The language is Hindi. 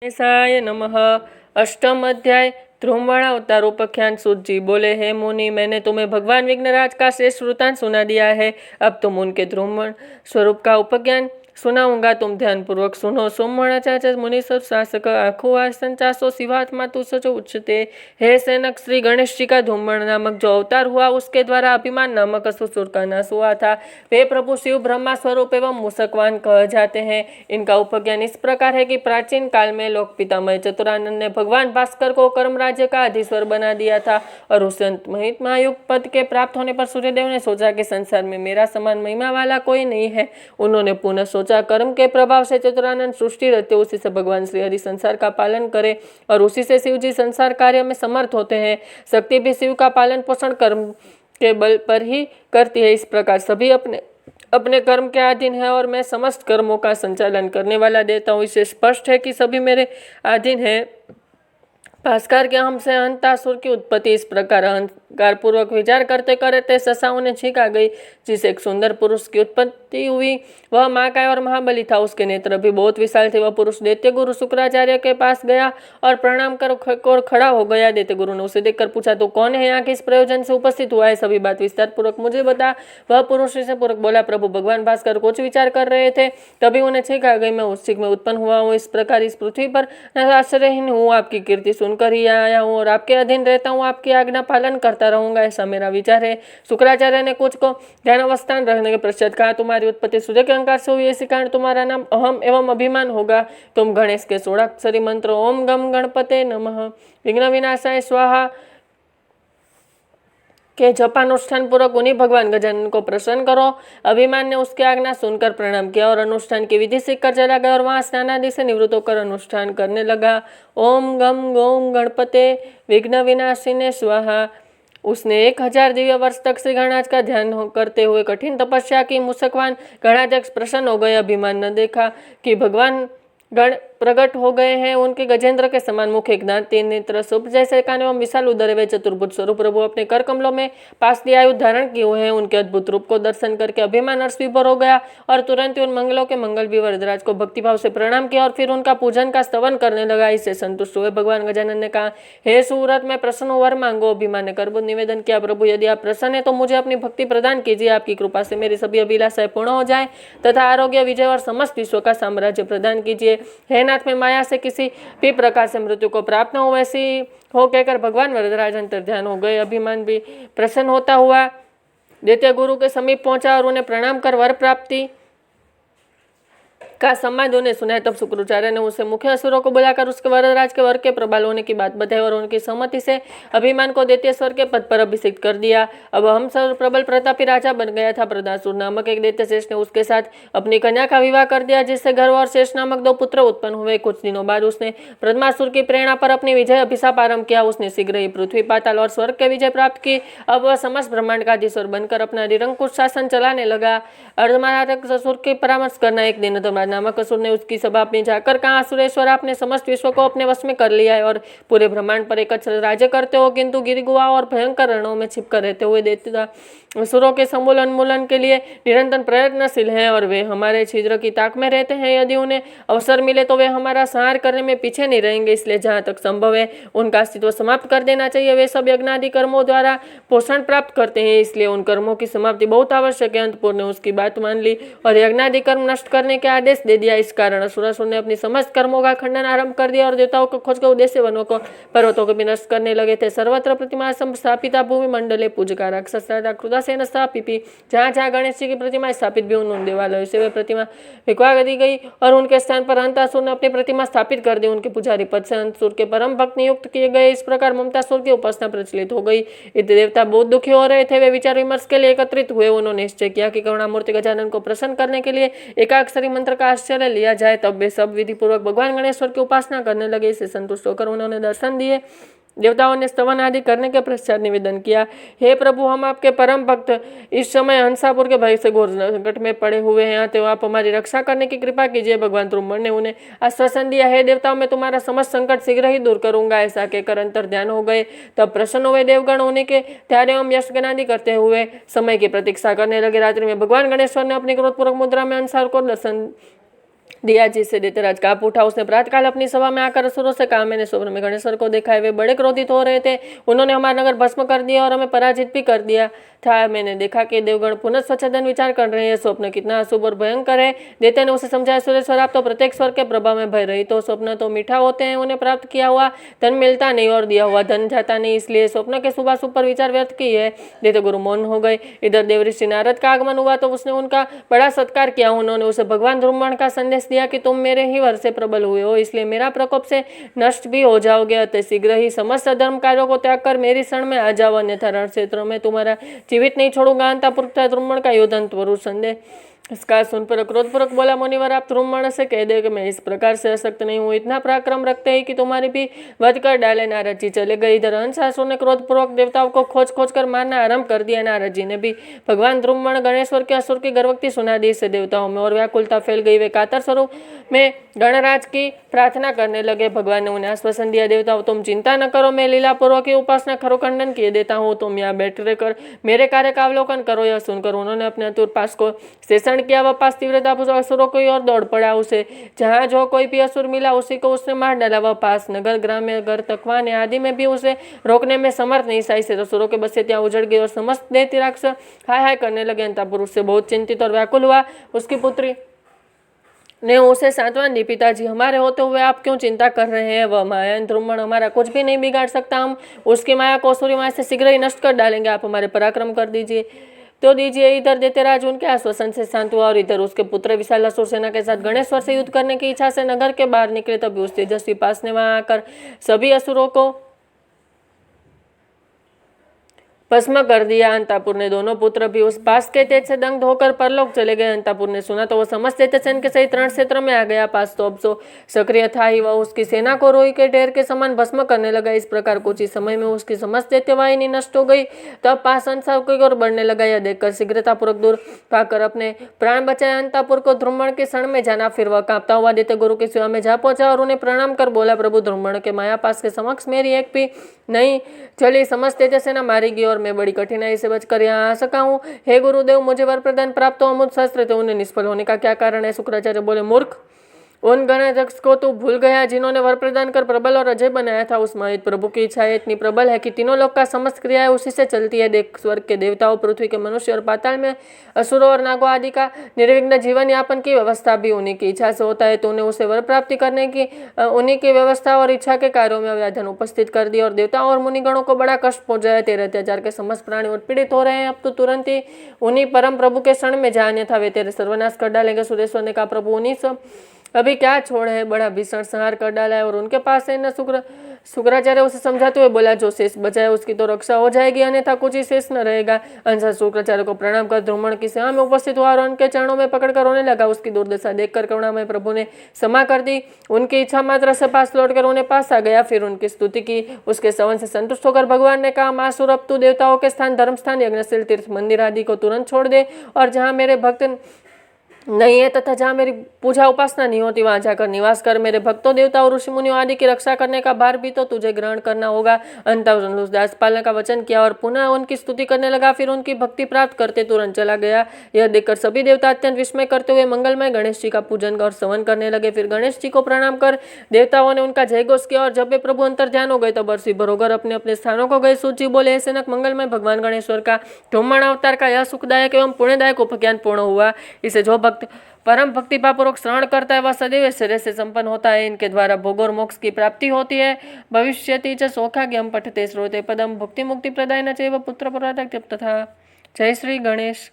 गणेशाय नमः। अष्टम अध्याय ध्रुववाणा अवतार उपाख्यान। सूत जी बोले, हे मुनि, मैंने तुम्हें भगवान विघ्नराज का श्रेष्ठ वृत्तांत सुना दिया है। अब तुम उनके ध्रुवण स्वरूप का उपज्ञान सुनाऊंगा, तुम ध्यान पूर्वक सुनो। सोमवणाचार्य मुनि सब शासक आखो संचासो शिवात्मा तु सचो उच्चते। हे सेनक, श्री गणेश जी का धूमण नामक जो अवतार हुआ, उसके द्वारा अभिमान नामक असुर का नाश हुआ था। वे प्रभु शिव ब्रह्मा स्वरूप एवं मूषकवान कह जाते हैं। इनका उपज्ञान इस प्रकार है कि प्राचीन काल में लोक पितामह चतुरानंद ने भगवान भास्कर को कर्म राज्य का अधीश्वर बना दिया था, और उस महिमा युक्त पद के प्राप्त होने पर सूर्यदेव ने सोचा कि संसार में मेरा समान महिमा वाला कोई नहीं है। उन्होंने पुनः सोचा, कर्म के प्रभाव से चतुरानंद सृष्टि रहते, उसी से भगवान श्री हरि संसार का पालन करे, और उसी से शिव जी संसार कार्य में समर्थ होते हैं। शक्ति भी शिव का पालन पोषण कर्म के बल पर ही करती है। इस प्रकार सभी अपने अपने कर्म के अधीन है, और मैं समस्त कर्मों का संचालन करने वाला देता हूँ। इससे स्पष्ट है कि सभी मेरे अधीन है। भास्कर के हम से अहंतासुर की उत्पत्ति इस प्रकार अहंकार पूर्वक विचार करते करते ससाओं ने छींक आ गई, जिससे एक सुंदर पुरुष की उत्पत्ति हुई। वह महाकाय और महाबली था, उसके नेत्र भी बहुत विशाल थे। वह पुरुष दैत्य गुरु शुक्राचार्य के पास गया और प्रणाम कर खड़ा हो गया। दैत्य गुरु ने उसे देखकर पूछा, तो कौन है, यहाँ किस प्रयोजन से उपस्थित हुआ है, सभी बात विस्तार पूर्वक मुझे बता। वह पुरुष इसे पूर्वक बोला, प्रभु भगवान भास्कर कुछ विचार कर रहे थे, तभी उन्हें छींक आ गई। मैं उस छींक में उत्पन्न हुआ हूँ। इस प्रकार इस पृथ्वी पर आश्रयहीन हूँ, आपकी कीर्ति सुनकर ही आया हूँ, और आपके अधीन रहता हूँ, आपकी आज्ञा पालन करता रहूंगा, ऐसा मेरा विचार है। शुक्राचार्य ने कुछ को ध्यानावस्थान रहने के पश्चात कहा, तुम्हारी उत्पत्ति सूर्य के अहंकार से हुई, इसी कारण तुम्हारा नाम अहम एवं अभिमान होगा। तुम गणेश के 16 अक्षरी मंत्र ओम गम गणपते नमः विघ्न विनाशाय स्वाहा के जपानुष्ठान पूर्वक उन्हीं भगवान गजानन को प्रसन्न करो। अभिमान ने उसकी आज्ञा सुनकर प्रणाम किया और अनुष्ठान की विधि सीखकर चला गया, और वहां स्नानादि से निवृत्त होकर अनुष्ठान करने लगा। ओम गम गोम गणपते विघ्न विनाशिने स्वाहा। उसने 1000 दिव्य वर्ष तक श्री गणराज का ध्यान करते हुए कठिन तपस्या की। मूषकवान गणाध्यक्ष प्रसन्न हो गए। अभिमान न देखा कि भगवान गण प्रकट हो गए हैं। उनके गजेंद्र के समान मुख, एक दांत, 3 नेत्र, सुप जैसे कान एवं विशाल उदर वे चतुर्भुज स्वरूप प्रभु अपने कर कमलों में पास दिया आयु धारण किए हुए हैं। उनके अद्भुत रूप को दर्शन करके अभिमान हर्ष विभोर हो गया, और तुरंत ही उन मंगलों के मंगल भी वरदराज को भक्तिभाव से प्रणाम किया, और फिर उनका पूजन का स्तवन करने लगा। इससे संतुष्ट हुए भगवान गजानन ने कहा, हे सुव्रत, मैं प्रसन्न वर मांगो। अभिमान ने करबुद्ध निवेदन किया, प्रभु यदि आप प्रसन्न है तो मुझे अपनी भक्ति प्रदान कीजिए। आपकी कृपा से मेरी सभी अभिलाषाएं पूर्ण हो जाए तथा आरोग्य, विजय और समस्त विश्व का साम्राज्य प्रदान कीजिए। हे नाथ, में माया से किसी भी प्रकार से मृत्यु को प्राप्त न हो, वैसी हो कहकर भगवान वरदराज अंतर ध्यान हो गए। अभिमान भी प्रसन्न होता हुआ दैत्य गुरु के समीप पहुंचा और उन्हें प्रणाम कर वर प्राप्ति का संवाद उन्हें सुनाया। तब शुक्राचार्य ने उसे मुख्य असुरों को बुलाकर उसके वरदराज के वर के प्रबल होने की बात बताई, और उनकी सहमति से अभिमान को दैत्येश्वर के पद पर अभिषिक्त कर दिया। अब हम सर्व प्रबल प्रतापी राजा बन गया था। प्रदासुर नामक एक दैत्य शेष ने उसके साथ अपनी कन्या का विवाह कर दिया, जिससे गर्व और शेष नामक 2 पुत्र उत्पन्न हुए। कुछ दिनों बाद उसने प्रद्मासुर की प्रेरणा पर अपनी विजय अभिशाप आरंभ किया। उसने शीघ्र ही पृथ्वी, पाताल और स्वर्ग के विजय प्राप्त की। अब वह समस्त ब्रह्मांड का अधीश्वर बनकर अपना निरंकुश शासन चलाने लगा। अर्धमारात्मक असुर के परामर्श करना। एक दिन नामक असुर ने उसकी सभा अपनी जाकर कहा, असुरेश्वर, आपने समस्त विश्व को अपने वश में कर लिया है और पूरे ब्रह्मांड पर एक राज्य करते हो, किंतु गिरिगुआ और भयंकर रणों में छिपकर रहते हुए दैत्य असुरों के समूल उन्मूलन के लिए निरंतर प्रयत्नशील हैं, और वे हमारे छिद्र की ताक में रहते हैं। यदि उन्हें अवसर मिले तो वे हमारा संहार करने में पीछे नहीं रहेंगे, इसलिए जहाँ तक संभव है उनका अस्तित्व समाप्त कर देना चाहिए। वे सब यज्ञादि कर्मों द्वारा पोषण प्राप्त करते हैं, इसलिए उन कर्मों की समाप्ति बहुत आवश्यक है। अंतपुर ने उसकी बात मान ली और यज्ञादि कर्म नष्ट करने के आदेश दे दिया। इस कारण असुरासुर ने अपनी समस्त कर्मों का खंडन आरंभ कर दिया, और देवताओं को खोज कर उद्देश्य वनों को, पर्वतों को भी नष्ट करने लगे थे। सर्वत्र प्रतिमा स्थापिता भूमि मंडले पूजका राक्षस क्रुदासेन स्थापिपि। जहाँ जहाँ गणेश जी की प्रतिमा स्थापित भी उन देवालयों से वे प्रतिमा फेंकवा दी गई, और उनके स्थान पर अंतासुर ने अपनी प्रतिमा स्थापित कर दी। उनके पुजारी पद से अंतासुर के परम भक्त नियुक्त किए गए। इस प्रकार ममतासुर की उपासना प्रचलित हो गई। इतने देवता बहुत दुखी हो रहे थे। वे विचार विमर्श के लिए एकत्रित हुए। उन्होंने निश्चय किया कि करुणामूर्ति गजानन को प्रसन्न करने के लिए एकाक्षरी मंत्र का आश्चर्य लिया जाए। तब वे सब विधि पूर्वक भगवान गणेश्वर की उपासना करने लगे। इससे संतुष्ट होकर उन्होंने दर्शन दिए। देवताओं ने स्तवन आदि करने के पश्चात निवेदन किया, हे प्रभु, हम आपके परम भक्त इस समय हंसापुर के भय से घोर संकट में पड़े हुए हैं, तो आप हमारी रक्षा करने की कृपा कीजिए। भगवान ध्रुवण ने उन्हें आश्वासन दिया, हे देवताओं, मैं तुम्हारा समस्त संकट शीघ्र ही दूर करूंगा। ऐसा कहकर अंतर ध्यान हो गए। तब प्रसन्न हुए देवगण उन्हीं के ध्यान एवं यश गणादि करते हुए समय की प्रतीक्षा करने लगे। रात्रि में भगवान गणेश्वर ने अपनी क्रोधपूर्वक मुद्रा में हंसापुर को दर्शन दिया जिसे दैत्यराज कांप उठा। उसने प्रातःकाल अपनी सभा में आकर असुरों से कहा, मैंने स्वप्न में गणेश्वर को देखा है, वे बड़े क्रोधित हो रहे थे, उन्होंने हमारा नगर भस्म कर दिया और हमें पराजित भी कर दिया था। मैंने देखा कि देवगण पुनः स्वच्छंदन विचार कर रहे हैं, स्वप्न कितना अशुभ और भयंकर है। दैत्य ने उसे समझाया, सुरेश्वर आप तो प्रत्येक स्वर के प्रभाव में भय रहित हो, स्वप्न तो मीठा होते हैं, उन्हें प्राप्त किया हुआ धन मिलता नहीं और दिया हुआ धन जाता नहीं, इसलिए स्वप्न के शुभाशुभ पर विचार व्यर्थ की है। दैत्य गुरु मौन हो गए। इधर देवऋषि नारद का आगमन हुआ तो उसने उनका बड़ा सत्कार किया। उन्होंने उसे भगवान ध्रुवण का संदेश दिया कि तुम मेरे ही वर से प्रबल हुए हो, इसलिए मेरा प्रकोप से नष्ट भी हो जाओगे, अतः शीघ्र ही समस्त धर्म कार्यों को त्याग कर मेरी शरण में आ जाओ, अन्यथा रण क्षेत्र में तुम्हारा जीवित नहीं छोड़ूंगा। अंतपुर तथा ध्रुवण का युद्ध अंतपुरुष संदेह इसका सुनकर क्रोधपूर्वक बोला, मुनिवर आप ध्रुवण से कह दे कि मैं इस प्रकार से अशक्त नहीं हूँ, इतना पराक्रम रखते हैं कि तुम्हारी भी वध कर डाले। नारद जी चले गए। इधर हंसासुर ने क्रोधपूर्वक देवताओं को खोज खोज कर मारना आरंभ कर दिया। नारद जी ने भी भगवान ध्रुवण गणेश्वर के असुर की गर्भवती सुना दी। इससे देवताओं में और व्याकुलता फैल गई। वे कातर स्वरूप में गणराज की प्रार्थना करने लगे। भगवान ने उन्हें आश्वासन दिया, देवताओं तुम चिंता न करो, मैं लीलापूर्वक की उपासना खरोखंडन किए देता हूँ, तुम यहाँ बैठे कर मेरे कार्य का अवलोकन करो। यह सुनकर उन्होंने अपने अतुर पास को शेषण किया। वह पास तीव्रता असुरों की ओर दौड़ पड़ा। उसे जहाँ जो कोई भी असुर मिला उसी को उसने मार डाला। वह पास नगर ग्राम्य घर तकवाने आदि में भी उसे रोकने में समर्थ नहीं था। इससे असुरों के बसे ત્યાં उजड़ गए और समस्त दैत्य राक्षस हाय हाय करने लगे। अंतपुर से बहुत चिंतित और व्याकुल हुआ। उसकी पुत्री ने उसे सांत्वना दी, पिताजी हमारे होते हुए आप क्यों चिंता कर रहे हैं, वह माया ध्रुवण हमारा कुछ भी नहीं बिगाड़ सकता, हम उसकी माया को असुरी माया से शीघ्र ही नष्ट कर डालेंगे, आप हमारे पराक्रम कर दीजिए तो दीजिए। इधर दैत्यराज उनके आश्वासन से शांत हुआ और इधर उसके पुत्र विशालासुर सेना के साथ गणेश्वर से युद्ध करने की इच्छा से नगर के बाहर निकले। तभी उस तेजस्वी पास ने वहां आकर सभी असुरों को भस्म कर दिया। अंतापुर ने दोनों पुत्र भी उस पास के तेज से दंग होकर परलोक चले गए। अंतापुर ने सुना तो वह समस्त दैत्य सैन्य के सहित रण क्षेत्र में आ गया। पास तो अब सो सक्रिय था ही, वह उसकी सेना को रोई के ढेर के समान भस्म करने लगा। इस प्रकार कुछ ही समय में उसकी समस्त दैत्य वाहिनी नष्ट हो गई। तब पास अंसा की ओर बढ़ने लगा। यह देखकर शीघ्रतापूर्वक दूर भागकर अपने प्राण बचाए अंतापुर को ध्रुवण के शरण में जाना। फिर वह कांपता हुआ दैत्य गुरु की सेवा में जा पहुंचा और उन्हें प्रणाम कर बोला, प्रभु ध्रुवण के माया पास के समक्ष मेरी एक भी नहीं चली, समस्त दैत्य सेना मारी गई और मैं बड़ी कठिनाई से बचकर यहाँ आ सका हूँ। हे गुरुदेव मुझे वर प्रदान प्राप्त हो, अमुत शस्त्र थे, उन्हें निष्फल होने का क्या कारण है। शुक्राचार्य बोले, मूर्ख, उन गणराक्षस को तू भूल गया जिन्होंने वर प्रदान कर प्रबल और अजय बनाया था। उस महित प्रभु की इच्छा इतनी प्रबल है कि तीनों लोक का समस्त क्रियाएं उसी से चलती है। देख, स्वर्ग के देवताओं, पृथ्वी के मनुष्य और पाताल में असुरों और नागों आदि का निर्विघ्न जीवन यापन की व्यवस्था भी उन्हीं की इच्छा से होता है। तूने उसे वर प्राप्ति करने की उन्हीं की व्यवस्था और इच्छा के कार्यों में व्याधन उपस्थित कर दिया और देवताओं और मुनिगणों को बड़ा कष्ट पहुंचाया। तेरे अत्याचार के समस्त प्राणी उत्पीड़ित हो रहे हैं। अब तो तुरंत ही उन्हीं परम प्रभु के शरण में जा, अन्यथा वे तेरे सर्वनाश कर डालेंगे। सुरेश्वर ने कहा, प्रभु उन्हीं सब अभी क्या छोड़ है, बड़ा भीषण संहार कर डाला है और उनके पास है न। शुक्राचार्य उसे समझाते हुए बोला, जो शेष बचाए उसकी तो रक्षा हो जाएगी, अन्यथा कुछ ही शेष न रहेगा। अंसा शुक्राचार्य को प्रणाम कर ध्रुवण की सेवा में उपस्थित हुआ और उनके चरणों में पकड़कर रोने लगा। उसकी दुर्दशा देखकर करुणामय प्रभु ने क्षमा कर दी। उनकी इच्छा मात्र से पास लौटकर उन्हें पास आ गया। फिर उनकी स्तुति की। उसके सवन से संतुष्ट होकर भगवान ने कहा, मासुर, अब तू देवताओं के स्थान, धर्म स्थान, यज्ञशील तीर्थ, मंदिर आदि को तुरंत छोड़ दे और जहाँ मेरे भक्त नहीं है तथा जहाँ मेरी पूजा उपासना नहीं होती वहां जाकर निवास कर। मेरे भक्तों, देवता और ऋषि मुनियों आदि की रक्षा करने का भार भी तो तुझे ग्रहण करना होगा। अंतः दासपाल ने का वचन किया और पुनः उनकी स्तुति करने लगा। फिर उनकी भक्ति प्राप्त करते तुरंत चला गया। यह देखकर सभी देवता अत्यंत विस्मय करते हुए मंगलमय गणेश जी का पूजन और स्तवन करने लगे। फिर गणेश जी को प्रणाम कर देवताओं ने उनका जय घोष किया और जब वे प्रभु अंतर ध्यान हो गए तब बरसी भरोगर अपने अपने स्थानों को गए। सूची बोले, ऐसे नक मंगलमय भगवान गणेश्वर का ध्रुवण अवतार का यह सुखदायक एवं पुण्यदायक उपज्ञान पूर्ण हुआ। इसे जो भक्त परम भक्तिभावपूर्वक श्रवण करता है वह सदैव श्रेय से संपन्न होता है। इनके द्वारा भोग और मोक्ष की प्राप्ति होती है। भविष्यति च सौभाग्यम पठते श्रोते पदम भक्ति मुक्ति प्रदाय न चैव पुत्र पुरातक तथा। जय श्री गणेश।